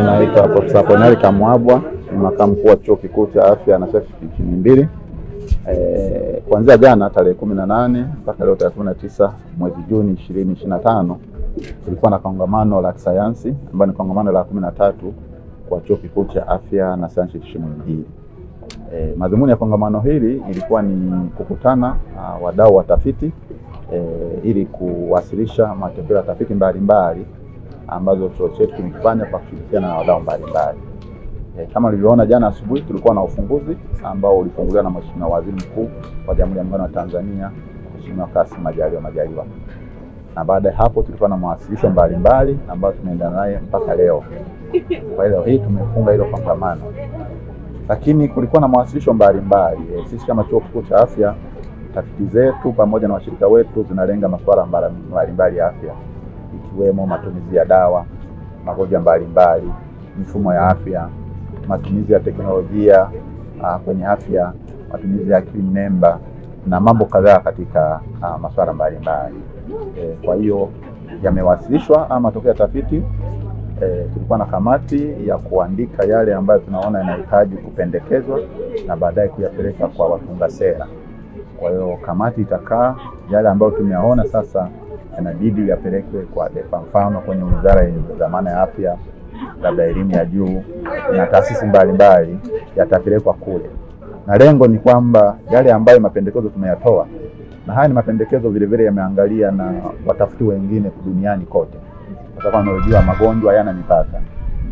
Mimi naitwa Profesa Ponari Kamwabwa, ni makamu mkuu wa Chuo Kikuu cha Afya na Sayansi Muhimbili. Kuanzia jana tarehe 18 mpaka leo tarehe 19 mwezi Juni 2025 tulikuwa na kongamano la kisayansi ambalo ni kongamano la 13 kwa Chuo Kikuu cha Afya na Sayansi Muhimbili. Madhumuni ya kongamano hili ilikuwa ni kukutana wadau wa tafiti ili kuwasilisha matokeo ya tafiti mbalimbali ambazo chuo chetu kimefanya kwa kushirikiana na wadau mbalimbali. Kama ulivyoona jana asubuhi tulikuwa na ufunguzi ambao ulifunguliwa na Mheshimiwa Waziri Mkuu wa Jamhuri ya Muungano wa Tanzania, Mheshimiwa Kassim Majaliwa. Na baada ya hapo tulikuwa na mawasilisho mbalimbali ambayo tunaendelea naye mpaka leo. Kwa hiyo hii tumefunga hilo kongamano. Lakini kulikuwa na mawasilisho mbalimbali. Sisi kama Chuo Kikuu cha Afya, tafiti zetu pamoja na washirika wetu zinalenga masuala mbalimbali ya afya, ikiwemo matumizi ya dawa, magonjwa mbalimbali, mifumo ya afya, matumizi ya teknolojia kwenye afya, matumizi ya akili mnemba na mambo kadhaa katika masuala mbalimbali. Kwa hiyo yamewasilishwa matokeo ya tafiti. Tulikuwa na kamati ya kuandika yale ambayo tunaona yanahitaji kupendekezwa na baadaye kuyapeleka kwa watunga sera. Kwa hiyo kamati itakaa yale ambayo tumeyaona sasa yanabidi yapelekwe kwa mfano kwenye wizara yenye dhamana ya afya, labda elimu ya juu na taasisi mbalimbali yatapelekwa kule. Na lengo ni kwamba yale ambayo mapendekezo tumeyatoa, na haya ni mapendekezo vile vile yameangalia na watafiti wengine duniani kote. Kwa sababu unajua magonjwa hayana mipaka.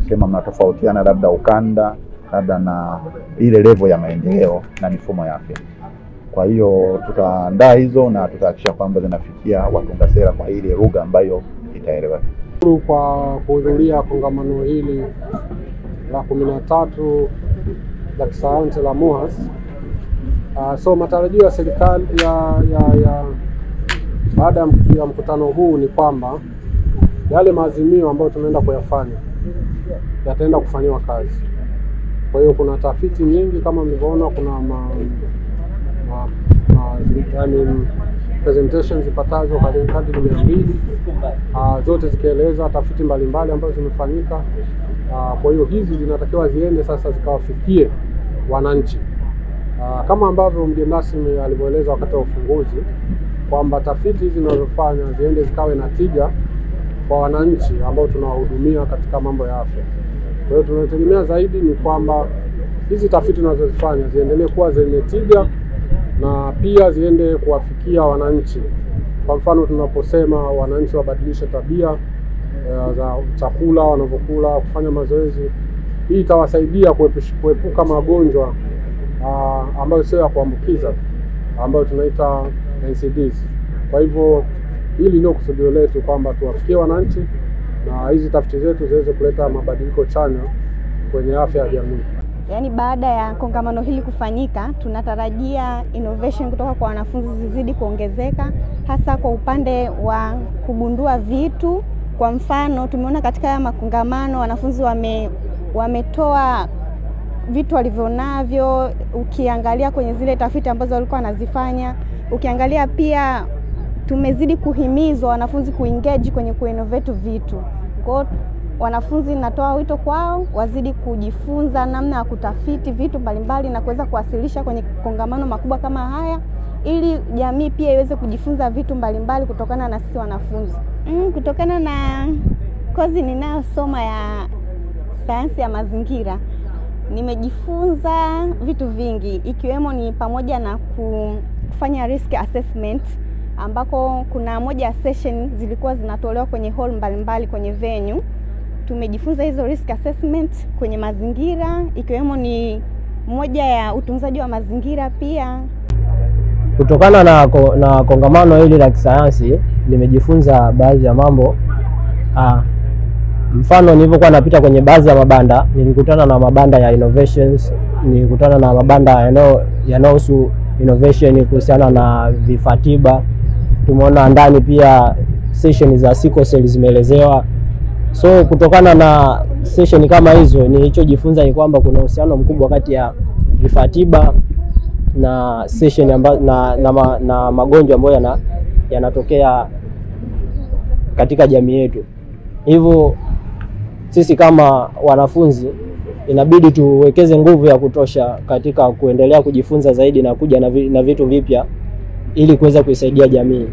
Sema mnatofautiana labda ukanda, labda na ile level ya maendeleo na mifumo ya afya. Kwa hiyo tutaandaa hizo na tutahakikisha kwamba zinafikia watunga sera kwa ile lugha ambayo itaeleweka. Kwa kuhudhuria kongamano hili la 13 la kisayansi la MUHAS. So matarajio ya serikali baada ya mkutano huu ni kwamba yale maazimio ambayo tunaenda kuyafanya yataenda kufanywa kazi. Kwa hiyo kuna tafiti nyingi kama mlivyoona, kuna presentations zipatazo kadri 200 zote zikieleza tafiti mbalimbali ambazo zimefanyika. Kwa hiyo hizi zinatakiwa ziende sasa zikawafikie wananchi. Kama ambavyo mgeni rasmi alivyoeleza wakati wa ufunguzi kwamba tafiti hizi zinazofanya ziende zikawe na tija kwa wananchi ambao tunawahudumia katika mambo ya afya. Kwa hiyo tunategemea zaidi ni kwamba hizi tafiti tunazozifanya ziendelee kuwa zenye tija na pia ziende kuwafikia wananchi. Kwa mfano tunaposema wananchi wabadilishe tabia za chakula wanavyokula, kufanya mazoezi, hii itawasaidia kuepuka magonjwa ambayo sio ya kuambukiza ambayo tunaita NCDs. Kwa hivyo hili ndio kusudio letu kwamba tuwafikie wananchi na hizi tafiti zetu ziweze kuleta mabadiliko chanya kwenye afya ya jamii. Yaani baada ya kongamano hili kufanyika, tunatarajia innovation kutoka kwa wanafunzi zizidi kuongezeka, hasa kwa upande wa kugundua vitu. Kwa mfano tumeona katika haya makongamano wanafunzi wametoa vitu walivyonavyo, ukiangalia kwenye zile tafiti ambazo walikuwa wanazifanya. Ukiangalia pia tumezidi kuhimizwa wanafunzi kuengage kwenye kuinnovate vitu. Kwa wanafunzi natoa wito kwao wazidi kujifunza namna ya kutafiti vitu mbalimbali na kuweza kuwasilisha kwenye kongamano makubwa kama haya, ili jamii pia iweze kujifunza vitu mbalimbali kutokana na sisi wanafunzi. Kutokana na kozi ninayosoma ya sayansi ya mazingira, nimejifunza vitu vingi, ikiwemo ni pamoja na kufanya risk assessment, ambako kuna moja ya session zilikuwa zinatolewa kwenye hall mbalimbali kwenye venue. Tumejifunza hizo risk assessment kwenye mazingira, ikiwemo ni moja ya utunzaji wa mazingira pia. Kutokana na kongamano hili la kisayansi nimejifunza baadhi ya mambo. Mfano nilipokuwa napita kwenye baadhi ya mabanda, nilikutana na mabanda ya innovations, nilikutana na mabanda yanayohusu innovation kuhusiana na vifaa tiba. Tumeona ndani pia session za sickle cell zimeelezewa. So kutokana na session kama hizo, nilichojifunza ni kwamba kuna uhusiano mkubwa kati ya vifaa tiba na session na magonjwa ambayo yanatokea katika jamii yetu. Hivyo sisi kama wanafunzi inabidi tuwekeze nguvu ya kutosha katika kuendelea kujifunza zaidi na kuja na vitu vipya ili kuweza kuisaidia jamii.